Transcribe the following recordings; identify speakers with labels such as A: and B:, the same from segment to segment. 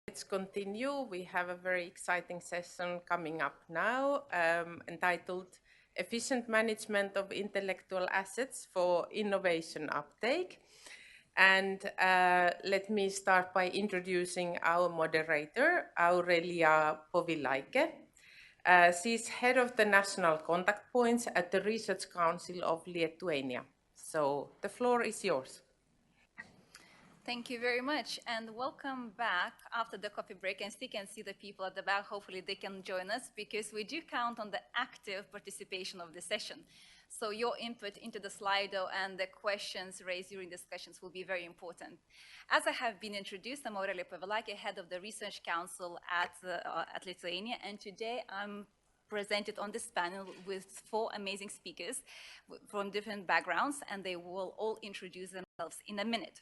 A: Let's continue. We have a very exciting session coming up now entitled Efficient Management of Intellectual Assets for Innovation Uptake. And let me start by introducing our moderator, Aurelija Povilaike. She's head of the national contact points at the Research Council of Lithuania. So the floor is yours.
B: Thank you very much, and welcome back after the coffee break. And still can see the people at the back. Hopefully they can join us, because we do count on the active participation of the session. So your input into the Slido and the questions raised during discussions will be very important. As I have been introduced, I'm Aurelija Povilaike, head of the Research Council at Lithuania, and today I'm presented on this panel with 4 amazing speakers from different backgrounds, and they will all introduce themselves in a minute.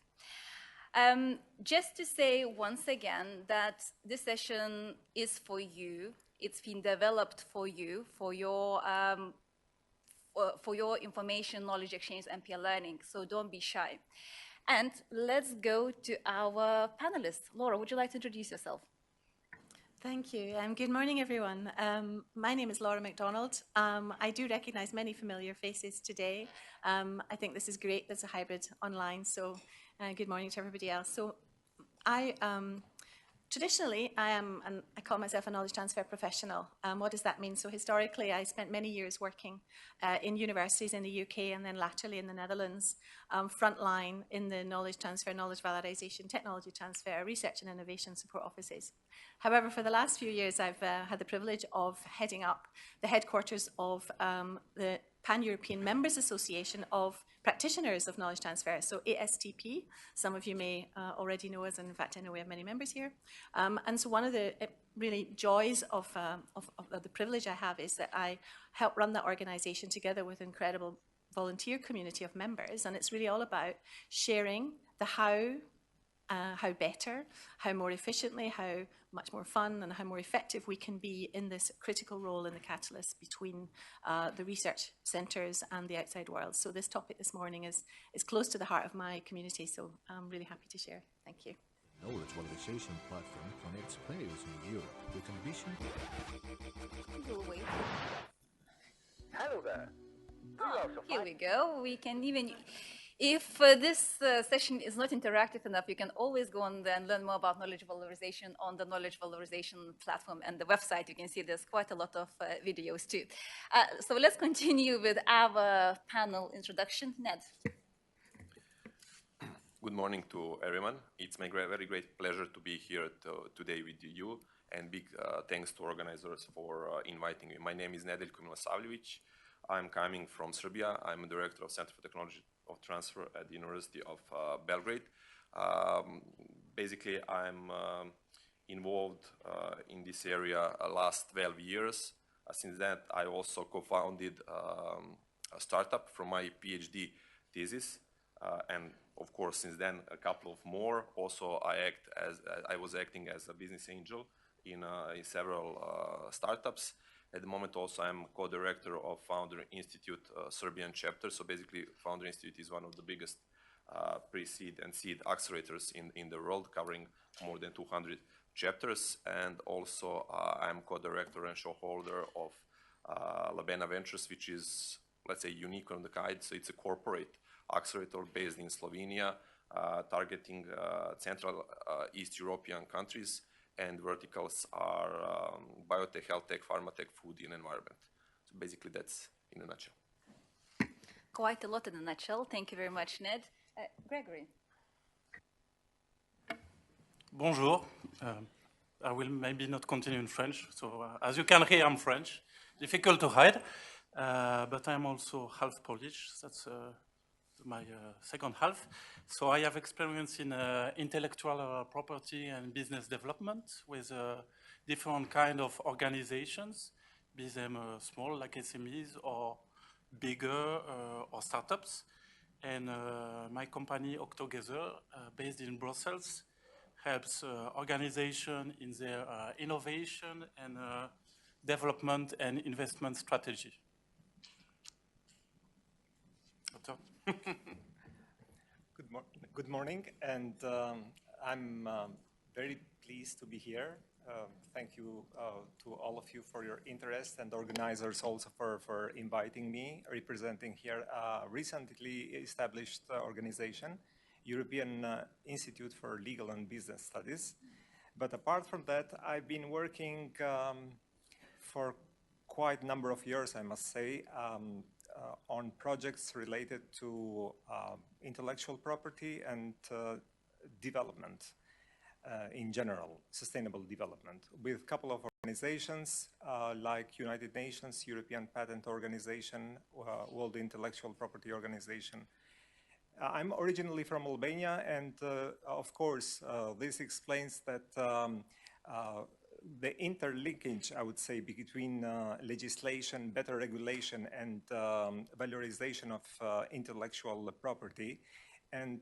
B: Just to say once again that this session is for you. It's been developed for you, for your information, knowledge exchange, and peer learning. So don't be shy. And let's go to our panelists. Laura, would you like to introduce yourself?
C: Thank you. Good morning, everyone. My name is Laura MacDonald. I do recognize many familiar faces today. I think this is great. That's a hybrid online. So good morning to everybody else. So traditionally, I call myself a knowledge transfer professional. What does that mean? So historically, I spent many years working in universities in the UK and then laterally in the Netherlands, frontline in the knowledge transfer, knowledge valorisation, technology transfer, research and innovation support offices. However, for the last few years, I've had the privilege of heading up the headquarters of the Pan-European Members Association of Practitioners of Knowledge Transfer, so ASTP. Some of you may already know us, and in fact, I know we have many members here. And so one of the really joys of the privilege I have is that I help run that organization together with an incredible volunteer community of members, and it's really all about sharing the how better, how more efficiently, how much more fun and how more effective we can be in this critical role in the catalyst between the research centres and the outside world. So this topic this morning is close to the heart of my community, so I'm really happy to share. Thank you.
D: Knowledge valorisation platform connects players in Europe with ambition.
B: We'll wait.
E: Hello there.
B: Here we go. We can even... If this session is not interactive enough, you can always go on and learn more about knowledge valorization on the knowledge valorization platform and the website. You can see there's quite a lot of videos too. So let's continue with our panel introduction. Ned.
F: Good morning to everyone. It's my very great pleasure to be here today with you, and big thanks to organizers for inviting me. My name is Nedeljko Milosavljevic. I'm coming from Serbia. I'm a director of Center for Technology of Transfer at the University of Belgrade. Basically, I'm involved in this area last 12 years. Since that, I also co-founded a startup from my PhD thesis, and of course, since then, a couple of more. Also, I was acting as a business angel in several startups. At the moment, also, I'm co-director of Founder Institute Serbian chapter. So basically, Founder Institute is one of the biggest pre-seed and seed accelerators in the world, covering more than 200 chapters. And also, I'm co-director and shareholder of Labena Ventures, which is, let's say, unique on the kind. So it's a corporate accelerator based in Slovenia, targeting Central East European countries. And verticals are biotech, health tech, pharma tech, food, and environment. So basically, that's in a nutshell.
B: Quite a lot in a nutshell. Thank you very much, Ned. Gregory.
G: Bonjour. I will maybe not continue in French. So as you can hear, I'm French. Difficult to hide. But I'm also half Polish. That's my second half. So I have experience in intellectual property and business development with different kind of organizations, be them small like SMEs or bigger or startups. And my company Octogether, based in Brussels, helps organization in their innovation and development and investment strategy.
H: Good morning, and I'm very pleased to be here. Thank you to all of you for your interest, and organizers also for inviting me, representing here a recently established organization, European Institute for Legal and Business Studies. But apart from that, I've been working for quite a number of years, I must say, on projects related to intellectual property and development in general, sustainable development, with a couple of organizations like United Nations, European Patent Organization, World Intellectual Property Organization. I'm originally from Albania, and of course, this explains that the interlinkage, I would say, between legislation, better regulation, and valorization of intellectual property, and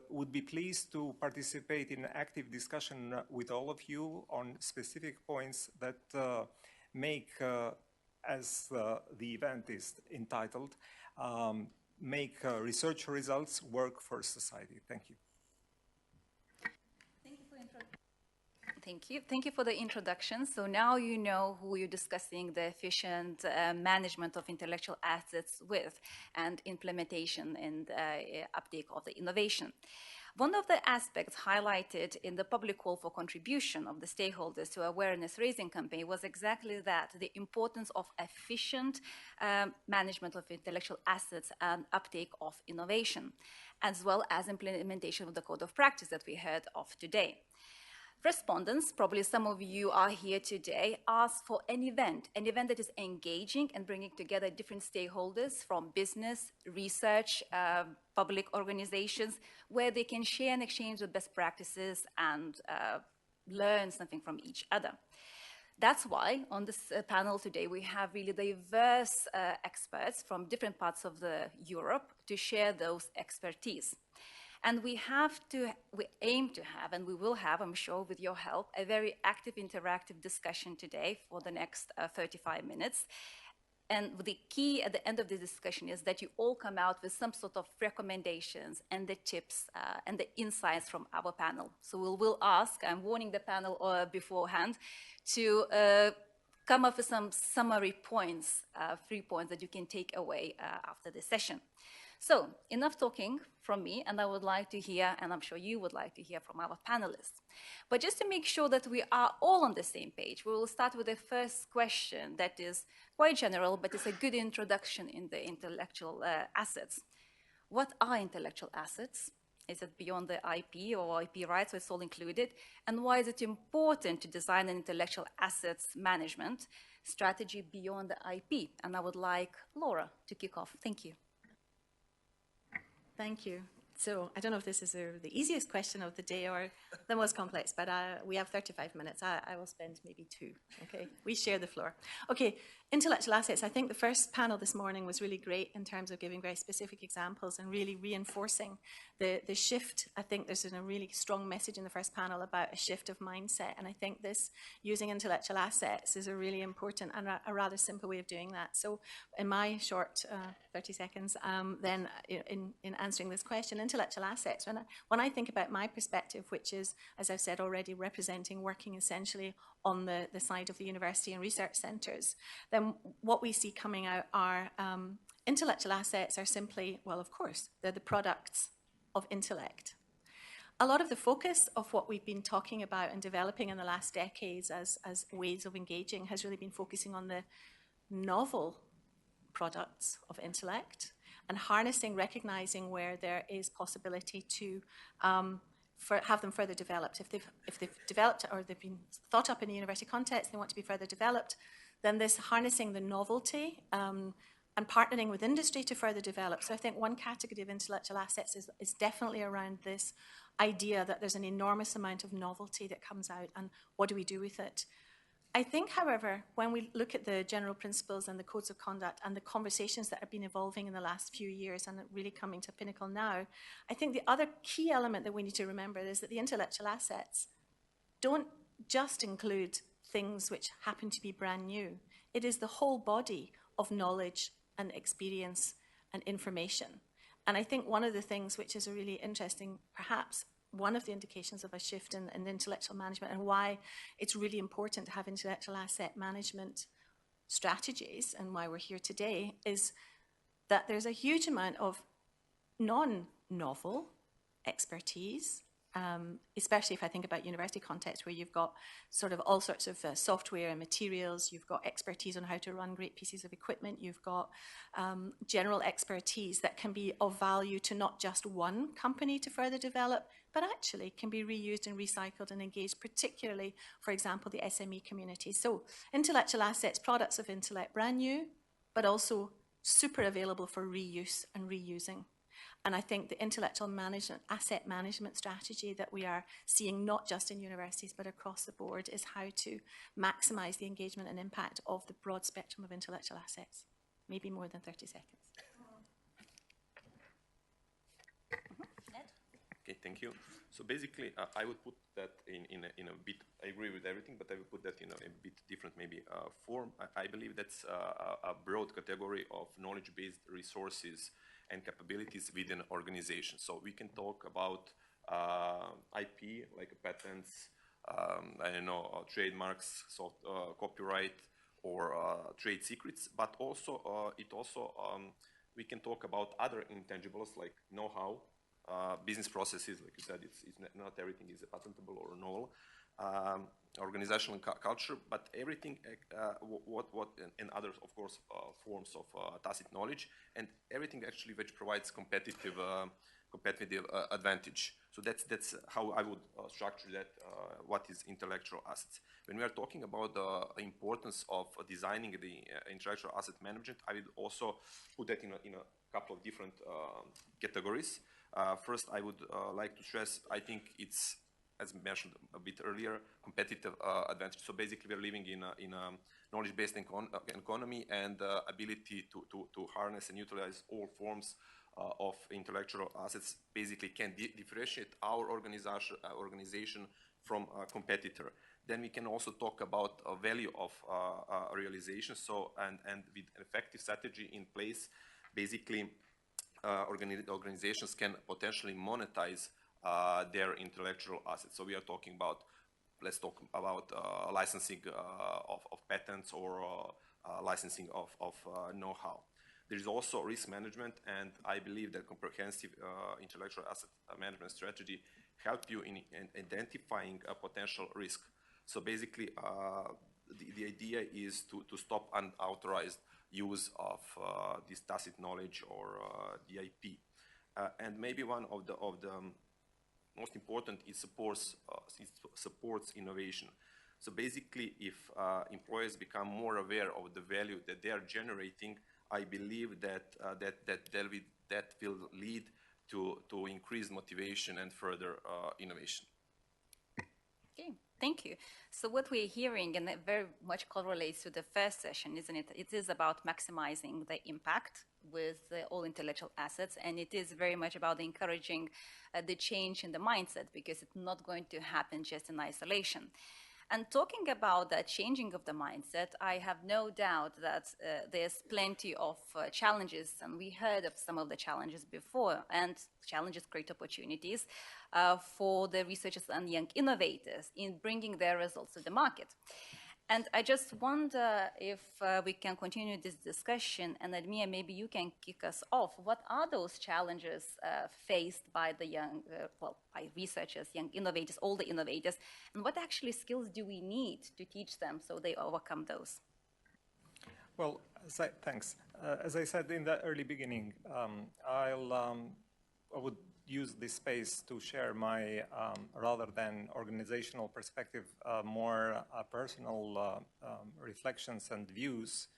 H: would be pleased to participate in active discussion with all of you on specific points that make, as the event is entitled, make research results work for society. Thank you.
B: Thank you for the introduction. So now you know who you're discussing the efficient management of intellectual assets with and implementation and uptake of the innovation. One of the aspects highlighted in the public call for contribution of the stakeholders to awareness-raising campaign was exactly that, the importance of efficient management of intellectual assets and uptake of innovation, as well as implementation of the code of practice that we heard of today. Respondents, probably some of you are here today, asked for an event that is engaging and bringing together different stakeholders from business, research, public organizations, where they can share and exchange the best practices and learn something from each other. That's why on this panel today we have really diverse experts from different parts of Europe to share those expertise. And we aim to have, and we will have, I'm sure with your help, a very active interactive discussion today for the next 35 minutes. And the key at the end of the discussion is that you all come out with some sort of recommendations and the tips and the insights from our panel. So we'll ask, I'm warning the panel beforehand, to come up with some summary points, 3 points that you can take away after this session. So, enough talking from me, and I would like to hear, and I'm sure you would like to hear from our panelists. But just to make sure that we are all on the same page, we will start with the first question that is quite general, but it's a good introduction in the intellectual assets. What are intellectual assets? Is it beyond the IP or IP rights, so it's all included? And why is it important to design an intellectual assets management strategy beyond the IP? And I would like Laura to kick off. Thank you.
C: Thank you. So I don't know if this is the easiest question of the day or the most complex, but we have 35 minutes. I will spend maybe 2, okay? We share the floor. Okay, intellectual assets. I think the first panel this morning was really great in terms of giving very specific examples and really reinforcing the shift. I think there's a really strong message in the first panel about a shift of mindset, and I think this, using intellectual assets, is a really important and a rather simple way of doing that. So in my short 30 seconds, then in answering this question, intellectual assets, when I think about my perspective, which is, as I've said already, representing working essentially on the side of the university and research centres, then what we see coming out are intellectual assets are simply, well, of course, they're the products of intellect. A lot of the focus of what we've been talking about and developing in the last decades as ways of engaging has really been focusing on the novel products of intellect and harnessing, recognizing where there is possibility to have them further developed. If they've developed or they've been thought up in a university context, they want to be further developed, then this harnessing the novelty and partnering with industry to further develop. So I think one category of intellectual assets is definitely around this idea that there's an enormous amount of novelty that comes out, and what do we do with it? I think, however, when we look at the general principles and the codes of conduct and the conversations that have been evolving in the last few years and really coming to pinnacle now, I think the other key element that we need to remember is that the intellectual assets don't just include things which happen to be brand new. It is the whole body of knowledge and experience and information. And I think one of the things which is a really interesting, perhaps, one of the indications of a shift in intellectual management, and why it's really important to have intellectual asset management strategies, and why we're here today, is that there's a huge amount of non-novel expertise, especially if I think about university context, where you've got sort of all sorts of software and materials, you've got expertise on how to run great pieces of equipment, you've got general expertise that can be of value to not just one company to further develop, but actually can be reused and recycled and engaged, particularly, for example, the SME community. So intellectual assets, products of intellect, brand new, but also super available for reuse and reusing. And I think the intellectual management, asset management strategy that we are seeing, not just in universities, but across the board, is how to maximize the engagement and impact of the broad spectrum of intellectual assets. Maybe more than 30 seconds.
F: Okay, thank you. So basically, I would put that in a bit, I agree with everything, but I would put that in a bit different maybe form. I believe that's a broad category of knowledge-based resources and capabilities within an organization. So we can talk about IP, like patents, I don't know, trademarks, copyright, or trade secrets, but also we can talk about other intangibles like know-how, business processes, like you said, it's not everything is patentable or novel, organizational culture, but everything, and other, of course, forms of tacit knowledge, and everything actually which provides competitive advantage. So that's how I would structure that, what is intellectual assets. When we are talking about the importance of designing the intellectual asset management, I would also put that in a couple of different categories. First, I would like to stress, I think it's, as mentioned a bit earlier, competitive advantage. So basically, we're living in a knowledge-based economy, and ability to harness and utilize all forms of intellectual assets basically can differentiate our organization from a competitor. Then we can also talk about a value of realization. So, and with an effective strategy in place, basically, organizations can potentially monetize their intellectual assets. So we are talking about, let's talk about licensing of patents, or licensing of know-how. There is also risk management, and I believe that comprehensive intellectual asset management strategy help you in identifying a potential risk. So basically, the idea is to stop unauthorized use of this tacit knowledge or the IP. And maybe one of the most important is supports innovation. So basically, if employers become more aware of the value that they are generating, I believe that that will lead to increased motivation and further innovation.
B: Okay, thank you. So what we're hearing, and that very much correlates to the first session, isn't it? It is about maximizing the impact with all intellectual assets, and it is very much about encouraging the change in the mindset, because it's not going to happen just in isolation. And talking about that changing of the mindset, I have no doubt that there's plenty of challenges, and we heard of some of the challenges before, and challenges create opportunities for the researchers and young innovators in bringing their results to the market. And I just wonder if we can continue this discussion, and Admir, maybe you can kick us off. What are those challenges faced by the young, by researchers, young innovators, older innovators, and what actually skills do we need to teach them so they overcome those?
H: Well, thanks. As I said in the early beginning, I would use this space to share my, rather than organizational perspective, more personal reflections and views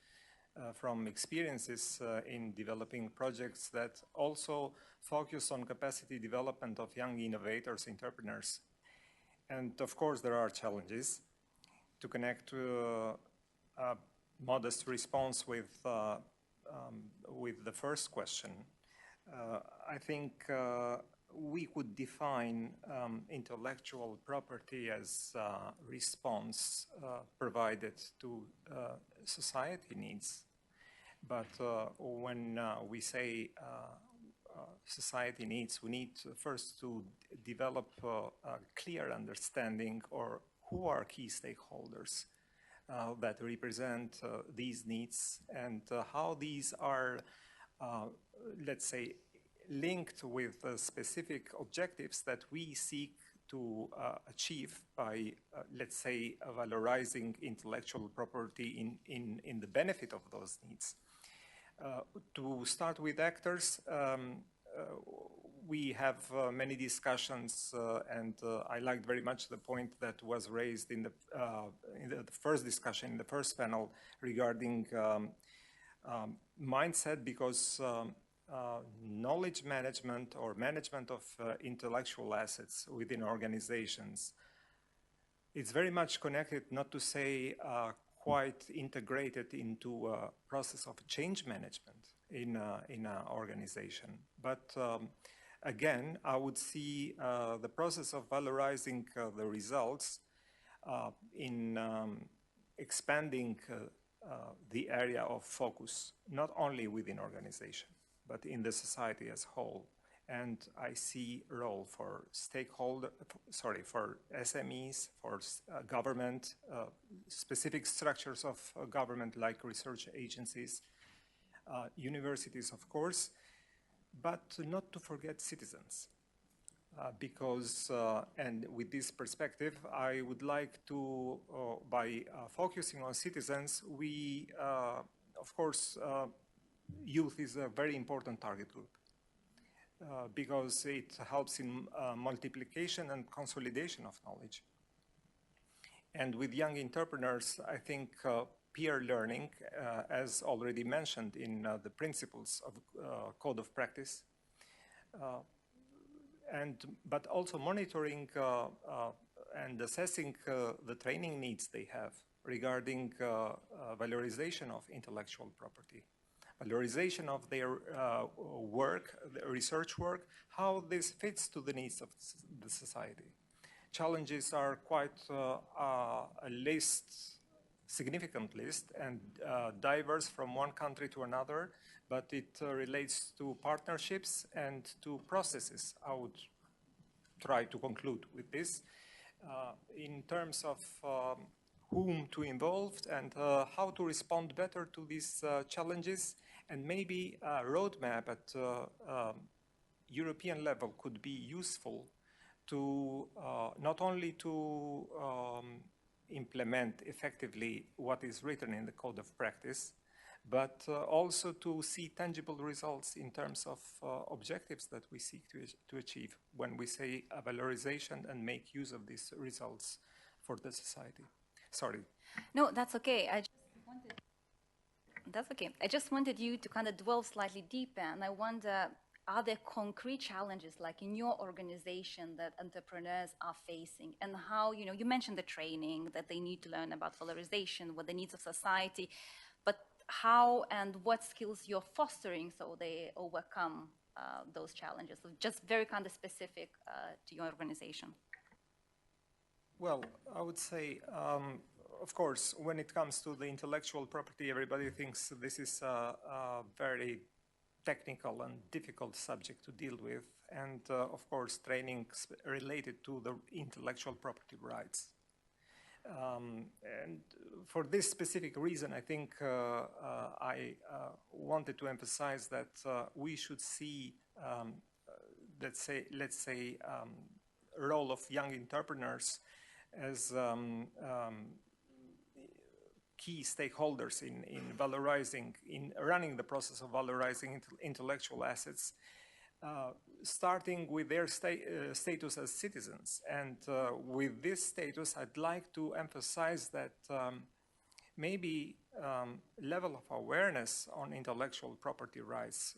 H: from experiences in developing projects that also focus on capacity development of young innovators, entrepreneurs. And of course, there are challenges. To connect to a modest response with the first question, I think we could define intellectual property as response provided to society needs. But when we say society needs. We need first to develop a clear understanding or who are key stakeholders that represent these needs and how these are, let's say, linked with specific objectives that we seek to achieve by, let's say, valorizing intellectual property in the benefit of those needs. To start with actors, we have many discussions, and I liked very much the point that was raised in the first discussion, in the first panel, regarding mindset, because knowledge management or management of intellectual assets within organizations, it's very much connected, not to say quite integrated into a process of change management in an organization. But again, I would see the process of valorizing the results in expanding the area of focus, not only within organization, but in the society as a whole. And I see a role for for SMEs, for government, specific structures of government like research agencies, universities, of course, but not to forget citizens. Because, and with this perspective, I would like to, by focusing on citizens, we, of course, youth is a very important target group. Because it helps in multiplication and consolidation of knowledge. And with young entrepreneurs, I think peer learning, as already mentioned in the principles of code of practice, but also monitoring and assessing the training needs they have regarding valorization of intellectual property. Valorization of their work, their research work, how this fits to the needs of the society. Challenges are quite a significant list, and diverse from one country to another, but it relates to partnerships and to processes. I would try to conclude with this in terms of whom to involve and how to respond better to these challenges, and maybe a roadmap at European level could be useful to not only to implement effectively what is written in the code of practice, but also to see tangible results in terms of objectives that we seek to achieve when we say a valorization and make use of these results for the society. Sorry.
B: No, that's okay. That's okay. I just wanted you to kind of dwell slightly deeper, and I wonder, are there concrete challenges, like in your organization, that entrepreneurs are facing, and how, you know, you mentioned the training that they need to learn about valorization, what the needs of society, but how and what skills you're fostering so they overcome those challenges? So just very kind of specific to your organization.
H: Well, I would say, of course, when it comes to the intellectual property, everybody thinks this is a very technical and difficult subject to deal with, and of course, training related to the intellectual property rights. And for this specific reason, I think I wanted to emphasize that we should see, let's say, role of young entrepreneurs as key stakeholders in valorizing, in running the process of valorizing intellectual assets, starting with their status as citizens. And with this status, I'd like to emphasize that maybe level of awareness on intellectual property rights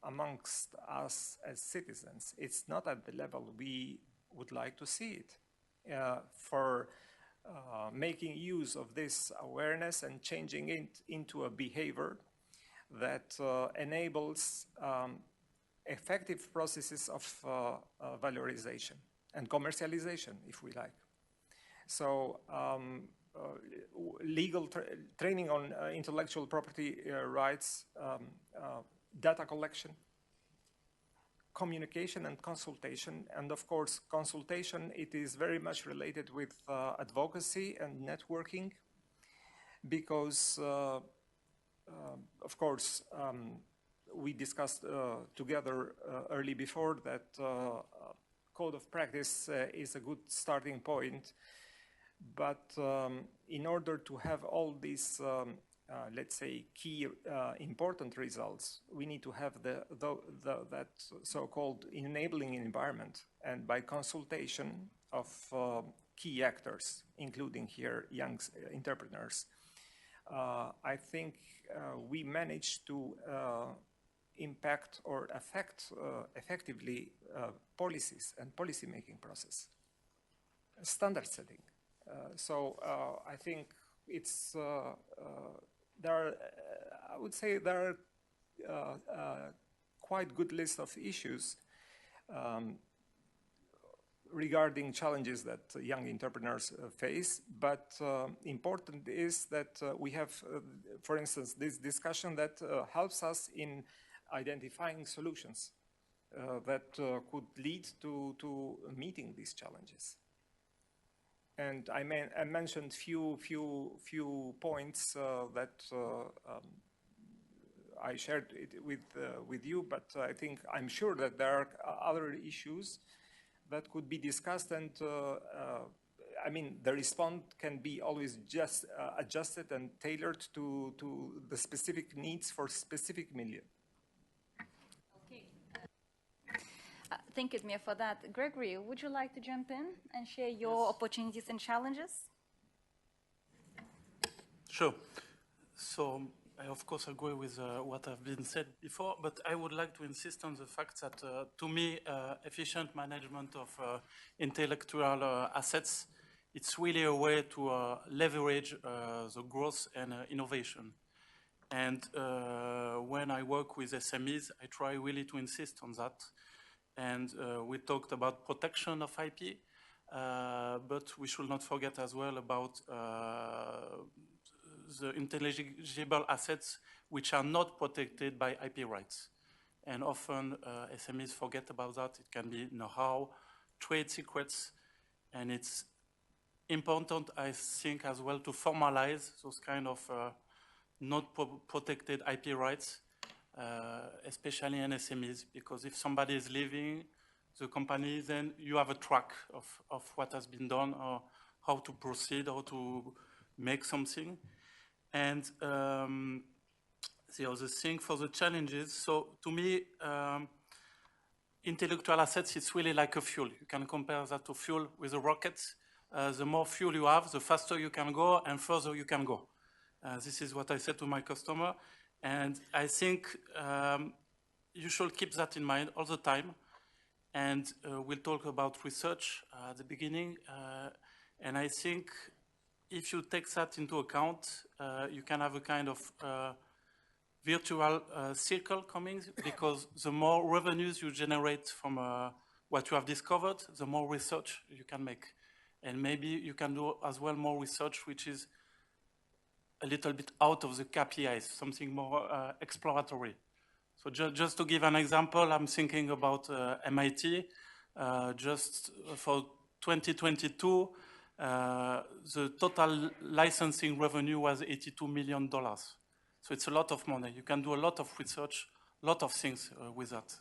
H: amongst us as citizens, it's not at the level we would like to see it. For making use of this awareness and changing it into a behavior that enables effective processes of valorization and commercialization, if we like. So legal training on intellectual property rights, data collection, communication and consultation. And of course, consultation, it is very much related with advocacy and networking, because of course, we discussed together early before that code of practice is a good starting point. But in order to have all these, let's say, key important results, we need to have that so-called enabling environment, and by consultation of key actors, including here young entrepreneurs. I think we managed to impact or affect effectively policies and policy-making process, standard setting. So I think it's there are, I would say there are quite good list of issues regarding challenges that young entrepreneurs face, but important is that we have, for instance, this discussion that helps us in identifying solutions that could lead to meeting these challenges. And I mentioned few points that I shared it with you, but I'm sure that there are other issues that could be discussed, and I mean, the response can be always just adjusted and tailored to the specific needs for specific milieu.
B: Okay. Thank you, Admir, for that. Gregory, would you like to jump in and share your opportunities and challenges?
G: Sure. So I, of course, agree with what have been said before, but I would like to insist on the fact that, to me, efficient management of intellectual assets, it's really a way to leverage the growth and innovation. And when I work with SMEs, I try really to insist on that. And we talked about protection of IP, but we should not forget as well about the intelligible assets which are not protected by IP rights. And often SMEs forget about that. It can be know-how, trade secrets, and it's important, I think, as well to formalize those kind of not protected IP rights, especially in SMEs, because if somebody is leaving the company, then you have a track of what has been done, or how to proceed, or to make something. And the other thing for the challenges, so to me, intellectual assets, it's really like a fuel. You can compare that to fuel with a rocket. The more fuel you have, the faster you can go and further you can go. This is what I said to my customer. And I think you should keep that in mind all the time. And we'll talk about research at the beginning. And I think if you take that into account, you can have a kind of virtual circle coming, because the more revenues you generate from what you have discovered, the more research you can make. And maybe you can do as well more research which is a little bit out of the KPIs, something more exploratory. So just to give an example, I'm thinking about MIT. Just for 2022, the total licensing revenue was $82 million. So it's a lot of money. You can do a lot of research, a lot of things with that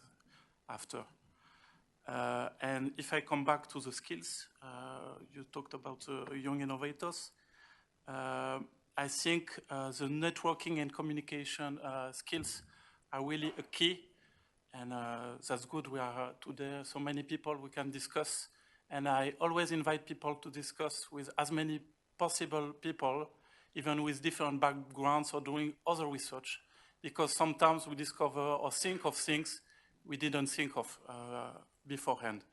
G: after. And if I come back to the skills, you talked about young innovators. I think the networking and communication skills are really a key, and that's good. We are today so many people we can discuss, and I always invite people to discuss with as many possible people, even with different backgrounds or doing other research, because sometimes we discover or think of things we didn't think of beforehand.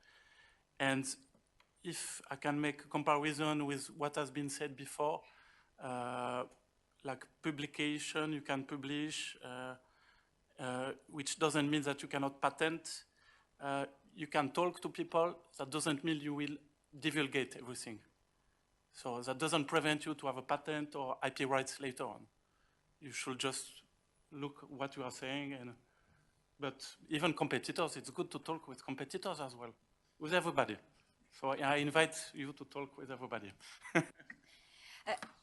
G: And if I can make a comparison with what has been said before, like publication, you can publish, which doesn't mean that you cannot patent. You can talk to people. That doesn't mean you will divulgate everything. So that doesn't prevent you to have a patent or IP rights later on. You should just look what you are saying and but even competitors, it's good to talk with competitors as well, with everybody. So I invite you to talk with everybody.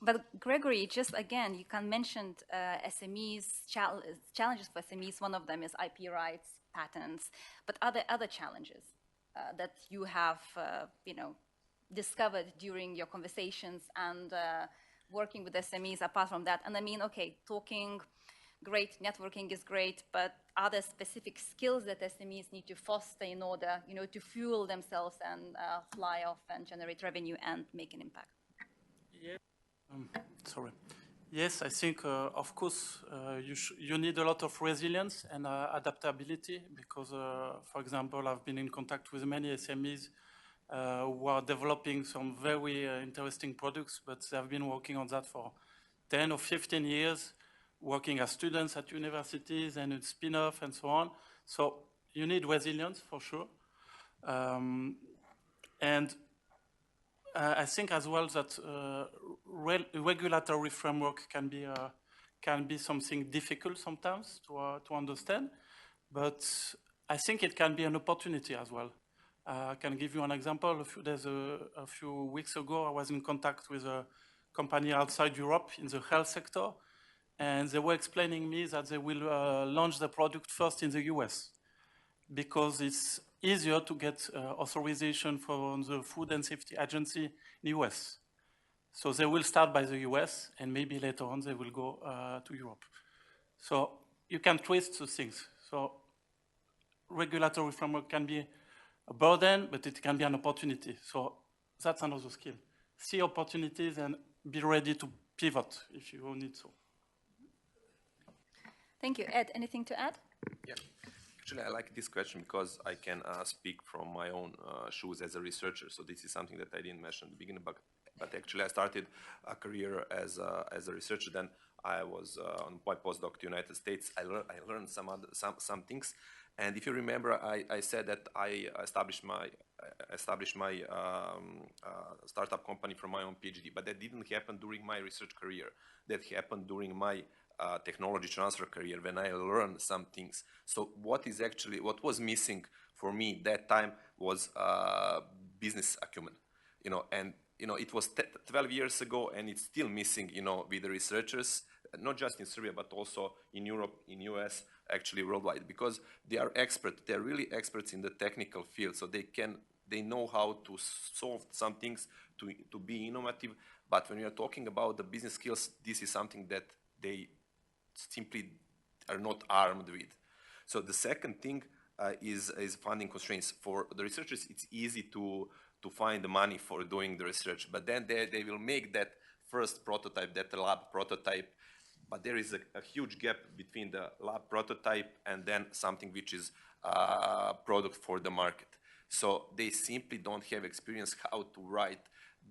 B: But Gregory, just again, you can mention SMEs, challenges for SMEs. One of them is IP rights, patents, but other challenges that you have, discovered during your conversations and working with SMEs apart from that. And I mean, okay, talking, great, networking is great, but are there specific skills that SMEs need to foster in order, to fuel themselves and fly off and generate revenue and make an impact?
G: Sorry. Yes, I think, of course, you need a lot of resilience and adaptability because, for example, I've been in contact with many SMEs who are developing some very interesting products, but they've been working on that for 10 or 15 years, working as students at universities and in spin-off and so on. So you need resilience for sure. And I think as well that regulatory framework can be something difficult sometimes to understand, but I think it can be an opportunity as well. I can give you an example. A few weeks ago, I was in contact with a company outside Europe in the health sector, and they were explaining me that they will launch the product first in the US because it's easier to get authorization from the Food and Safety Agency in the US. So they will start by the US, and maybe later on they will go to Europe. So you can twist the things. So regulatory framework can be a burden, but it can be an opportunity. So that's another skill. See opportunities and be ready to pivot if you need so.
B: Thank you. Ed, anything to add?
F: Yeah. Actually, I like this question because I can speak from my own shoes as a researcher. So this is something that I didn't mention at the beginning, but actually I started a career as a researcher. Then I was on my postdoc to the United States. I learned some things. And if you remember, I said that I established my startup company from my own PhD, but that didn't happen during my research career. That happened during my technology transfer career when I learned some things. So what was missing for me that time was business acumen, and it was 12 years ago, and it's still missing, with the researchers, not just in Serbia, but also in Europe, in US, actually worldwide, because they are experts. They're really experts in the technical field, so they know how to solve some things, to be innovative. But when we are talking about the business skills, this is something that they simply are not armed with. So the second thing is funding constraints. For the researchers, it's easy to find the money for doing the research, but then they will make that first prototype, that lab prototype, but there is a huge gap between the lab prototype and then something which is a product for the market. So they simply don't have experience how to write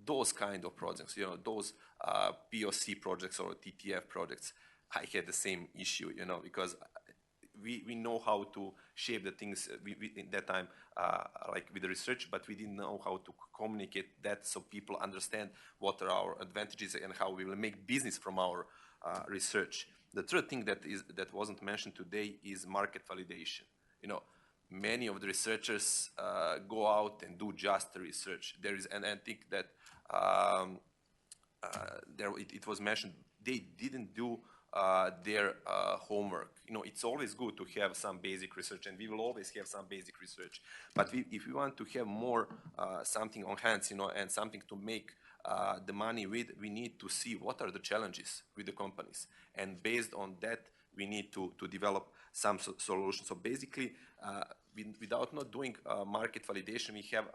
F: those kind of projects, those POC projects or TTF projects. I had the same issue, because we know how to shape the things in that time, like with the research, but we didn't know how to communicate that so people understand what are our advantages and how we will make business from our research. The third thing that wasn't mentioned today is market validation. Many of the researchers go out and do just the research. And I think that it was mentioned, they didn't do their homework. It's always good to have some basic research, and we will always have some basic research. But if we want to have more something on hands, and something to make the money with, we need to see what are the challenges with the companies. And based on that, we need to develop some solutions. So basically, without not doing market validation, we have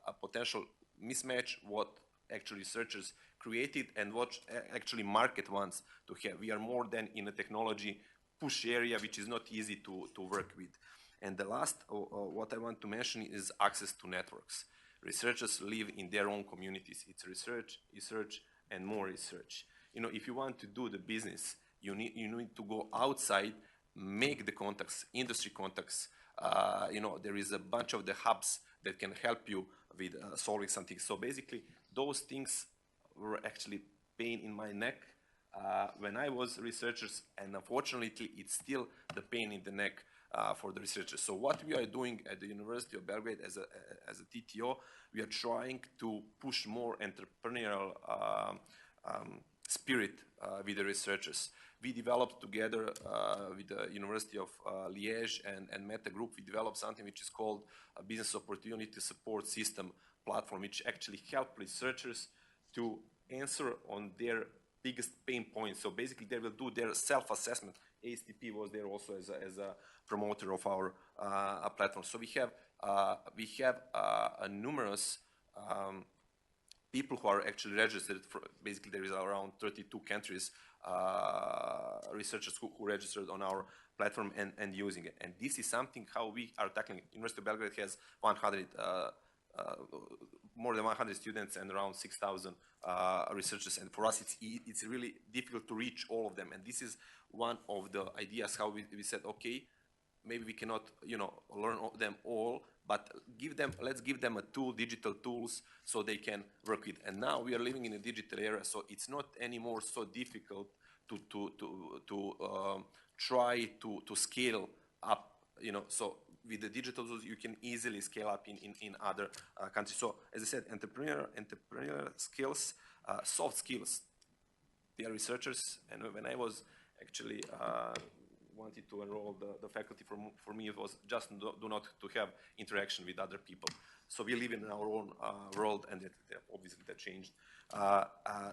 F: a potential mismatch what actually researchers created and what actually market wants to have. We are more than in a technology push area, which is not easy to work with. And the last, what I want to mention is access to networks. Researchers live in their own communities. It's research, and more research. If you want to do the business, you need to go outside, make the contacts, industry contacts. There is a bunch of the hubs that can help you with solving something. So basically, those things were actually pain in my neck when I was researchers, and unfortunately, it's still the pain in the neck for the researchers. So what we are doing at the University of Belgrade as a TTO, we are trying to push more entrepreneurial spirit with the researchers. We developed together with the University of Liège and Meta Group, we developed something which is called a Business Opportunity Support System platform, which actually help researchers to answer on their biggest pain points. So basically they will do their self-assessment. ASTP was there also as a promoter of our platform. So we have numerous people who are actually registered for, basically there is around 32 countries, researchers who registered on our platform and using it. And this is something how we are tackling it. University of Belgrade has more than 100 students and around 6,000 researchers. And for us, it's really difficult to reach all of them. And this is one of the ideas how we said, okay, maybe we cannot, learn them all, but let's give them a tool, digital tools, so they can work with. And now we are living in a digital era, so it's not anymore so difficult to try to scale up, so with the digital tools, you can easily scale up in other countries. So as I said, entrepreneurial skills, soft skills, they are researchers. And when I was actually wanted to enroll the faculty, for me it was just do not to have interaction with other people. So we live in our own world, and obviously that changed.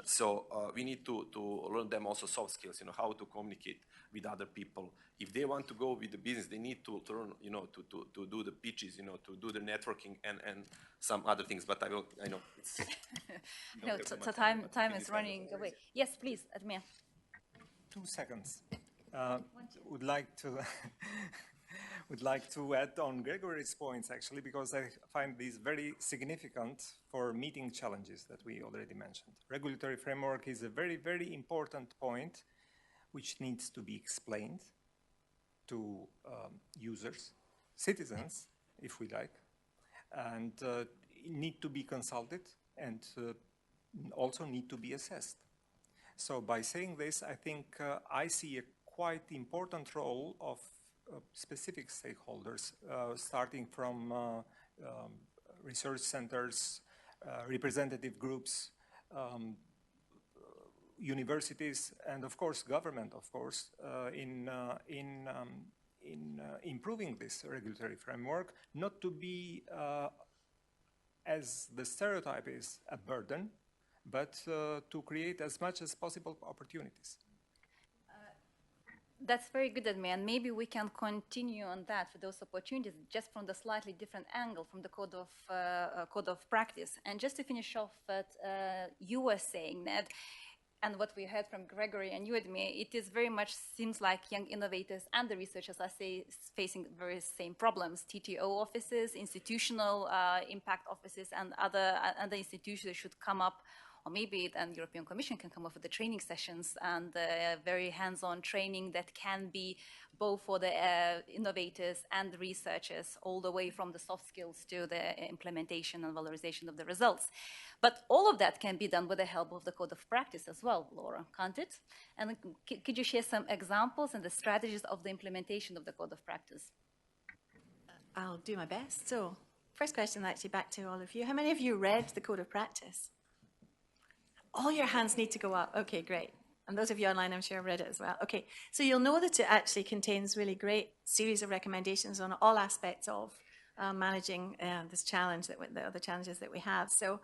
F: So we need to learn them also soft skills, how to communicate with other people. If they want to go with the business, they need to learn, to do the pitches, to do the networking and some other things. But I know it's...
B: No, so time is running away. Yes, please, Admir.
H: 2 seconds. Would like to add on Gregory's points, actually, because I find these very significant for meeting challenges that we already mentioned. Regulatory framework is a very, very important point which needs to be explained to users, citizens, if we like, and need to be consulted and also need to be assessed. So by saying this, I think I see a quite important role of specific stakeholders, starting from research centers, representative groups, universities, and of course government, in improving this regulatory framework, not to be, as the stereotype is, a burden, but to create as much as possible opportunities.
B: That's very good, Admir, and maybe we can continue on that for those opportunities, just from the slightly different angle, from the code of practice. And just to finish off what you were saying, Ned, and what we heard from Gregory and you, Admir, it is very much seems like young innovators and the researchers are facing very same problems. TTO offices, institutional impact offices, and other institutions should come up, or maybe the European Commission can come up with the training sessions and very hands-on training that can be both for the innovators and the researchers, all the way from the soft skills to the implementation and valorization of the results. But all of that can be done with the help of the code of practice as well, Laura, can't it? And could you share some examples and the strategies of the implementation of the code of practice?
C: I'll do my best. So, first question actually back to all of you. How many of you read the code of practice? All your hands need to go up. Okay, great. And those of you online, I'm sure, have read it as well. Okay, so you'll know that it actually contains really great series of recommendations on all aspects of managing this challenge, the other challenges that we have. So,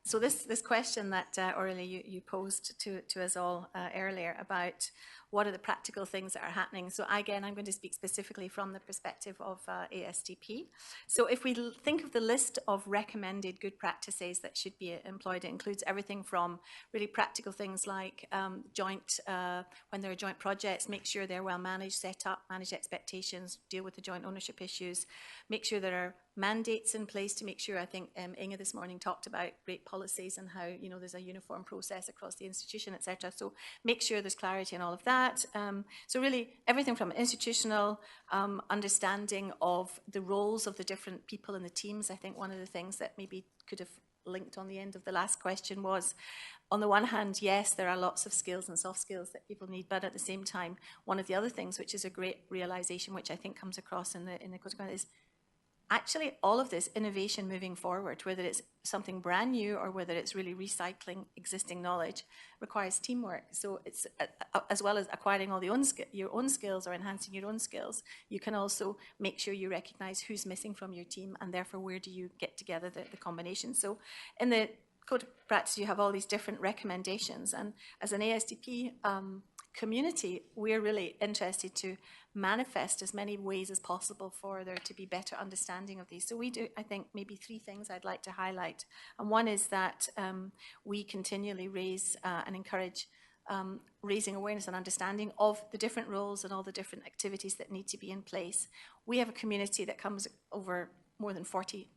C: so this question that Aurelija, you posed to us all earlier about what are the practical things that are happening. So again, I'm going to speak specifically from the perspective of ASTP. So if we think of the list of recommended good practices that should be employed, it includes everything from really practical things like when there are joint projects, make sure they're well managed, set up, manage expectations, deal with the joint ownership issues, make sure there are mandates in place to make sure, I think Inge this morning talked about great policies and how, there's a uniform process across the institution, etc. So make sure there's clarity in all of that. So really everything from institutional understanding of the roles of the different people in the teams. I think one of the things that maybe could have linked on the end of the last question was on the one hand, yes, there are lots of skills and soft skills that people need, but at the same time, one of the other things, which is a great realization, which I think comes across in the code of conduct, is actually all of this innovation moving forward, whether it's something brand new or whether it's really recycling existing knowledge, requires teamwork. So it's as well as acquiring all your own skills or enhancing your own skills, you can also make sure you recognize who's missing from your team, and therefore where do you get together the combination. So in the code of practice, you have all these different recommendations, and as an ASTP community, we're really interested to manifest as many ways as possible for there to be better understanding of these. So we do, I think, maybe 3 things I'd like to highlight. And one is that we continually raise and encourage raising awareness and understanding of the different roles and all the different activities that need to be in place. We have a community that comes over more than 40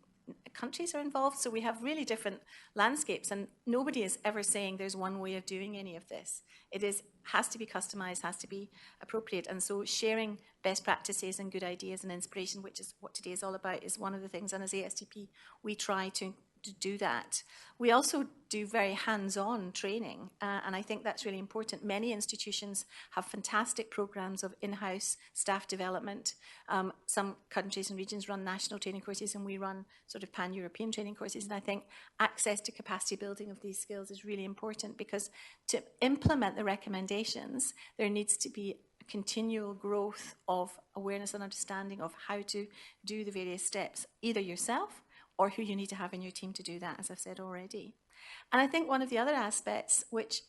C: countries are involved, so we have really different landscapes, and nobody is ever saying there's one way of doing any of this. It has to be customized, has to be appropriate, and so sharing best practices and good ideas and inspiration, which is what today is all about, is one of the things, and as ASTP we try to do that. We also do very hands-on training, and I think that's really important. Many institutions have fantastic programs of in-house staff development. Some countries and regions run national training courses, and we run sort of pan-European training courses, and I think access to capacity building of these skills is really important, because to implement the recommendations, there needs to be a continual growth of awareness and understanding of how to do the various steps, either yourself or who you need to have in your team to do that, as I've said already. And I think one of the other aspects, which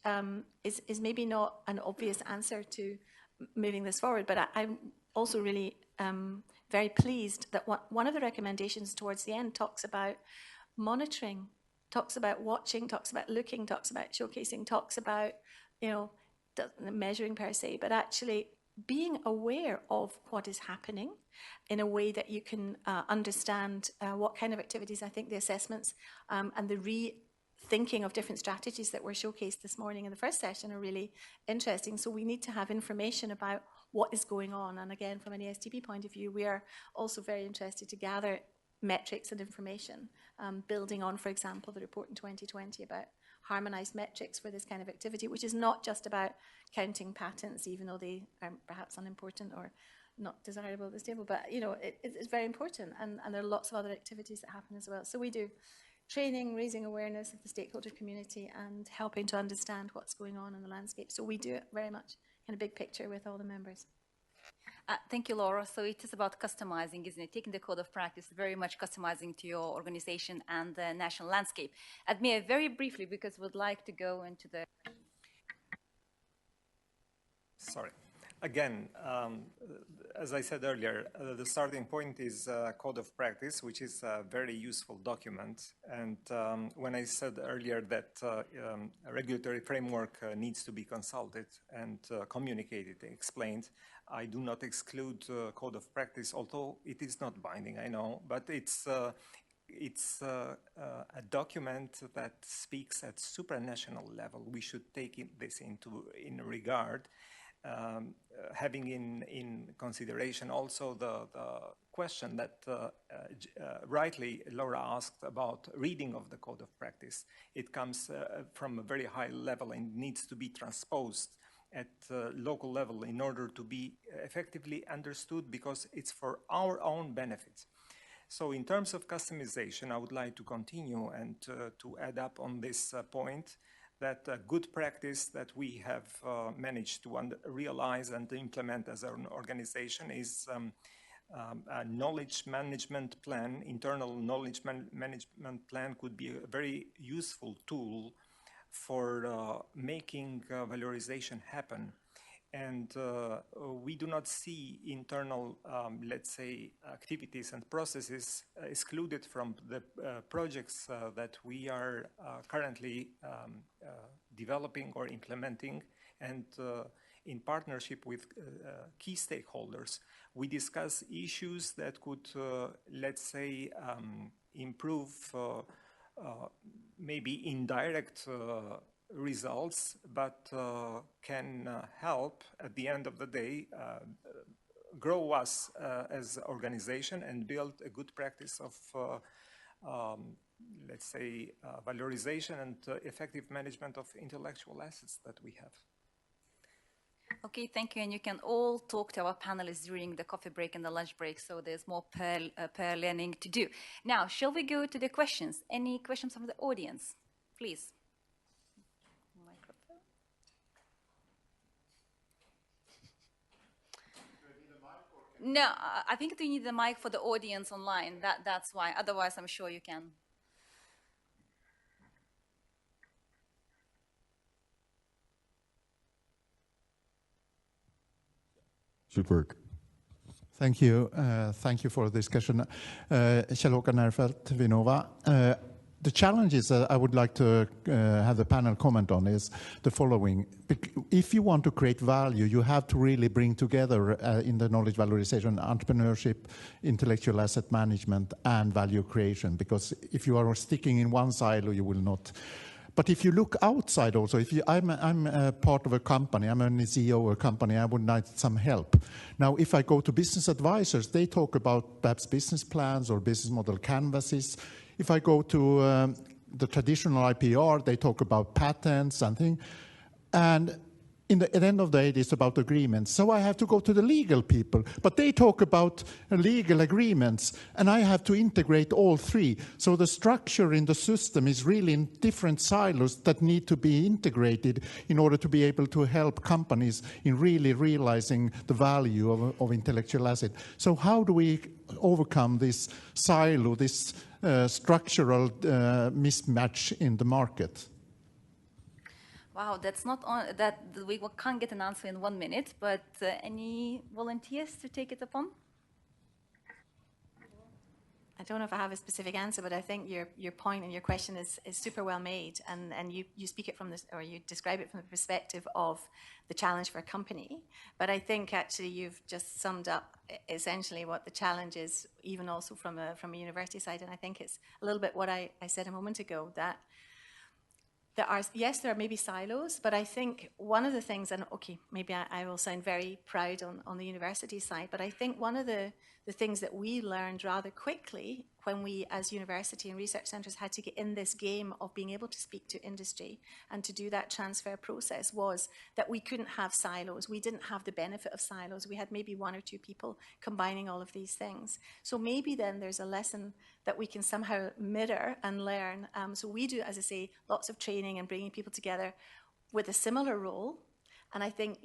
C: is maybe not an obvious answer to moving this forward, but I'm also really very pleased that one of the recommendations towards the end talks about monitoring, talks about watching, talks about looking, talks about showcasing, talks about, measuring per se, but actually being aware of what is happening in a way that you can understand what kind of activities. I think the assessments and the rethinking of different strategies that were showcased this morning in the first session are really interesting. So we need to have information about what is going on. And again, from an ASTP point of view, we are also very interested to gather metrics and information, building on, for example, the report in 2020 about harmonized metrics for this kind of activity, which is not just about counting patents, even though they are perhaps unimportant or not desirable at this table, but it's very important, and there are lots of other activities that happen as well. So we do training, raising awareness of the stakeholder community, and helping to understand what's going on in the landscape. So we do it very much in a big picture with all the members.
B: Thank you, Laura. So it is about customizing, isn't it? Taking the code of practice, very much customizing to your organization and the national landscape. Admir, very briefly, because we'd like to go into the...
H: Sorry. Again, as I said earlier, the starting point is code of practice, which is a very useful document. And when I said earlier that a regulatory framework needs to be consulted and communicated, explained, I do not exclude code of practice, although it is not binding, I know, but it's a document that speaks at supranational level. We should take this in regard. Having in consideration also the question that rightly Laura asked about reading of the code of practice. It comes from a very high level and needs to be transposed at local level in order to be effectively understood, because it's for our own benefit. So in terms of customization, I would like to continue and to add up on this point, that good practice that we have managed to realize and implement as an organization is a knowledge management plan. Internal knowledge management plan could be a very useful tool for making valorization happen. And we do not see internal, let's say, activities and processes excluded from the projects that we are currently developing or implementing. And in partnership with key stakeholders, we discuss issues that could, let's say, improve maybe indirect results, but can help at the end of the day grow us as an organization and build a good practice of let's say, valorization and effective management of intellectual assets that we have.
B: Okay, thank you. And you can all talk to our panelists during the coffee break and the lunch break, so there's more pair learning to do. Now, shall we go to the questions? Any questions from the audience? Please. Microphone. No, I think we need the mic for the audience online. That's why. Otherwise, I'm sure you can.
I: Should work. Thank you. Thank you for the discussion. Kjell-Håkan Nerfeldt, Vinnova. The challenges that I would like to have the panel comment on is the following. If you want to create value, you have to really bring together in the knowledge valorization, entrepreneurship, intellectual asset management, and value creation. Because if you are sticking in one silo, you will not. But if you look outside also, I'm a part of a company, I'm a CEO of a company, I would need some help. Now, if I go to business advisors, they talk about perhaps business plans or business model canvases. If I go to the traditional IPR, they talk about patents, something. And at the end of the day, it's about agreements. So I have to go to the legal people, but they talk about legal agreements, and I have to integrate all three. So the structure in the system is really in different silos that need to be integrated in order to be able to help companies in really realizing the value of intellectual asset. So how do we overcome this silo, this structural mismatch in the market?
B: Wow, that's not on that we can't get an answer in 1 minute, but any volunteers to take it upon?
C: I don't know if I have a specific answer, but I think your point and your question is super well made, and you speak it from this, or you describe it from the perspective of the challenge for a company. But I think actually you've just summed up essentially what the challenge is, even also from a university side. And I think it's a little bit what I said a moment ago, that there are maybe silos, but I think one of the things, and okay, maybe I will sound very proud on the university side, but I think one of the things that we learned rather quickly when we, as university and research centres, had to get in this game of being able to speak to industry and to do that transfer process, was that we couldn't have silos. We didn't have the benefit of silos. We had maybe one or two people combining all of these things. So maybe then there's a lesson that we can somehow mirror and learn. So we do, as I say, lots of training and bringing people together with a similar role. And I think,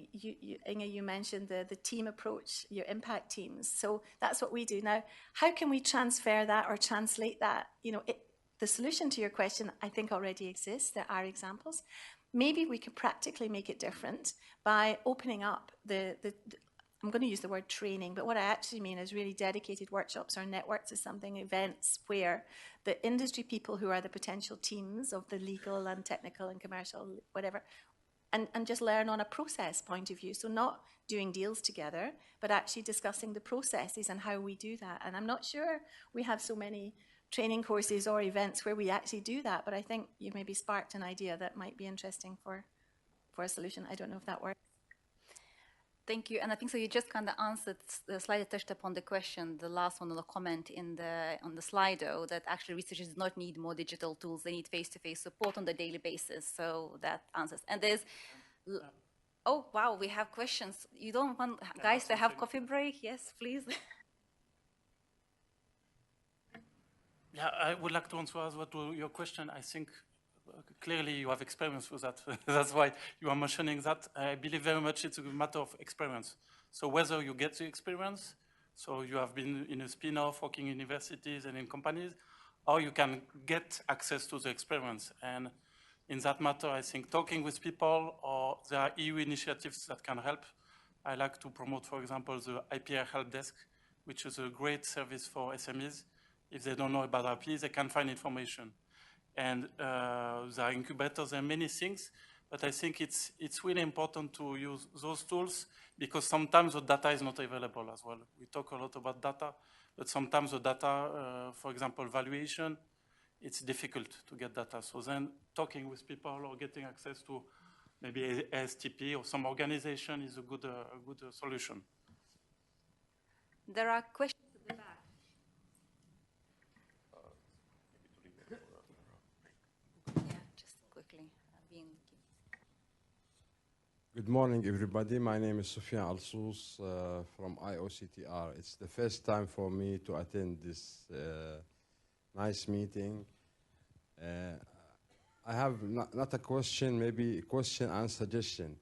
C: Inge, you mentioned the team approach, your impact teams. So that's what we do. Now, how can we transfer that or translate that? You know, the solution to your question, I think, already exists. There are examples. Maybe we could practically make it different by opening up I'm going to use the word training, but what I actually mean is really dedicated workshops or networks of something, events where the industry people who are the potential teams of the legal and technical and commercial, whatever, and just learn on a process point of view. So not doing deals together, but actually discussing the processes and how we do that. And I'm not sure we have so many training courses or events where we actually do that, but I think you maybe sparked an idea that might be interesting for a solution. I don't know if that works.
B: Thank you. And I think so you just kind of answered, slightly touched upon the question, the last one on the comment on the Slido, that actually researchers do not need more digital tools. They need face-to-face support on a daily basis. So that answers. And there's, oh, wow, we have questions. You don't want guys to have coffee break? Yes, please.
G: Yeah, I would like to answer as well to your question. I think clearly you have experience with that. That's why you are mentioning that. I believe very much it's a matter of experience. So whether you get the experience, so you have been in a spin-off working in universities and in companies, or you can get access to the experience. And in that matter, I think talking with people, or there are EU initiatives that can help. I like to promote, for example, the IPR help desk, which is a great service for SMEs. If they don't know about IP, they can find information. And there are incubators and many things, but I think it's really important to use those tools because sometimes the data is not available as well. We talk a lot about data, but sometimes the data, for example, valuation, it's difficult to get data. So then talking with people or getting access to maybe ASTP or some organization is a good solution.
B: There are questions at the back.
J: Good morning, everybody. My name is Sufyan Al-Sous from IOCTR. It's the first time for me to attend this nice meeting. I have not a question, maybe a question and suggestion.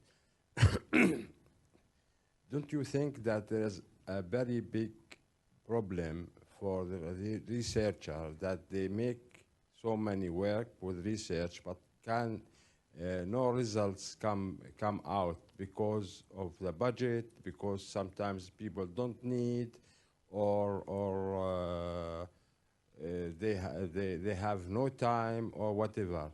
J: Don't you think that there's a very big problem for the researcher that they make so many work with research, but no results come out because of the budget, because sometimes people don't need, or they have no time or whatever.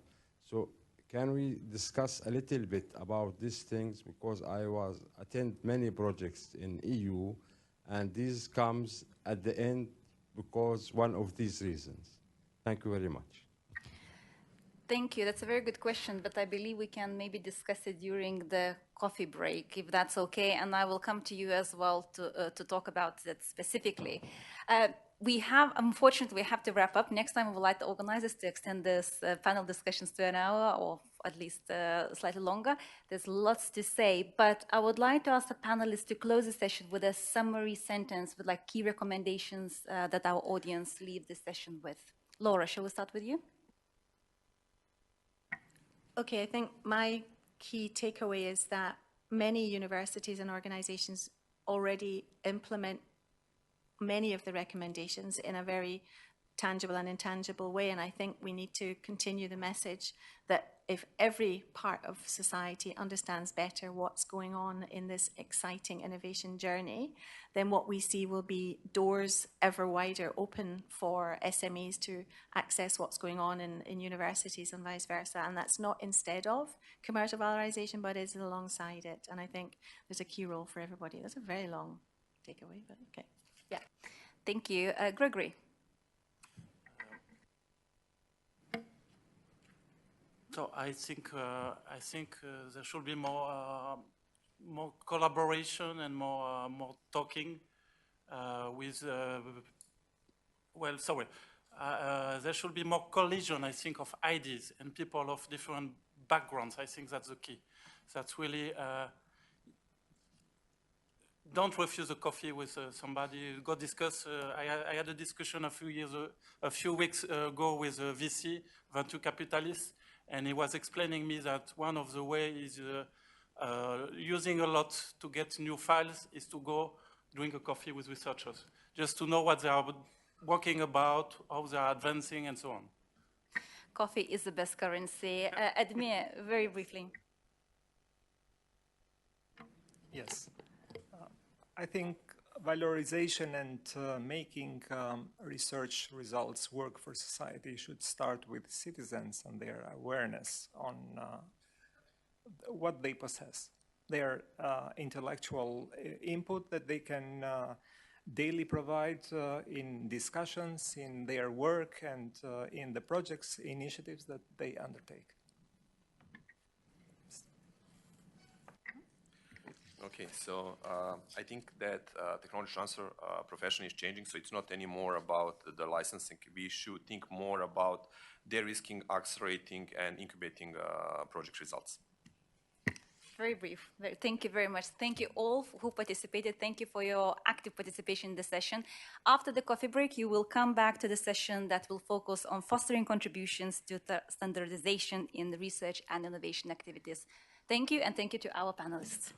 J: So can we discuss a little bit about these things? Because I attend many projects in EU, and this comes at the end because one of these reasons. Thank you very much.
B: Thank you. That's a very good question, but I believe we can maybe discuss it during the coffee break, if that's okay. And I will come to you as well to talk about that specifically. Unfortunately, we have to wrap up. Next time, we would like the organizers to extend this panel discussions to an hour or at least slightly longer. There's lots to say, but I would like to ask the panelists to close the session with a summary sentence with like key recommendations that our audience leave this session with. Laura, shall we start with you?
C: Okay, I think my key takeaway is that many universities and organizations already implement many of the recommendations in a very tangible and intangible way, and I think we need to continue the message that if every part of society understands better what's going on in this exciting innovation journey, then what we see will be doors ever wider open for SMEs to access what's going on in universities and vice versa. And that's not instead of commercial valorization, but is alongside it. And I think there's a key role for everybody. That's a very long takeaway, but okay.
B: Yeah, thank you. Gregory.
G: So I think there should be more collaboration and more talking with. There should be more collision, I think, of ideas and people of different backgrounds. I think that's the key. That's really. Don't refuse a coffee with somebody. Go discuss. I had a discussion a few weeks ago with a VC, venture capitalist. And he was explaining me that one of the ways is using a lot to get new files is to go drink a coffee with researchers, just to know what they are working about, how they are advancing, and so on.
B: Coffee is the best currency. Admir, very briefly.
H: Yes. I think valorization and making research results work for society should start with citizens and their awareness on what they possess, their intellectual input that they can daily provide in discussions, in their work, and in the projects, initiatives that they undertake.
F: Okay, so I think that technology transfer profession is changing, so it's not anymore about the licensing. We should think more about de-risking, accelerating, and incubating project results.
B: Very brief. Thank you very much. Thank you all who participated. Thank you for your active participation in the session. After the coffee break, you will come back to the session that will focus on fostering contributions to standardization in the research and innovation activities. Thank you, and thank you to our panelists.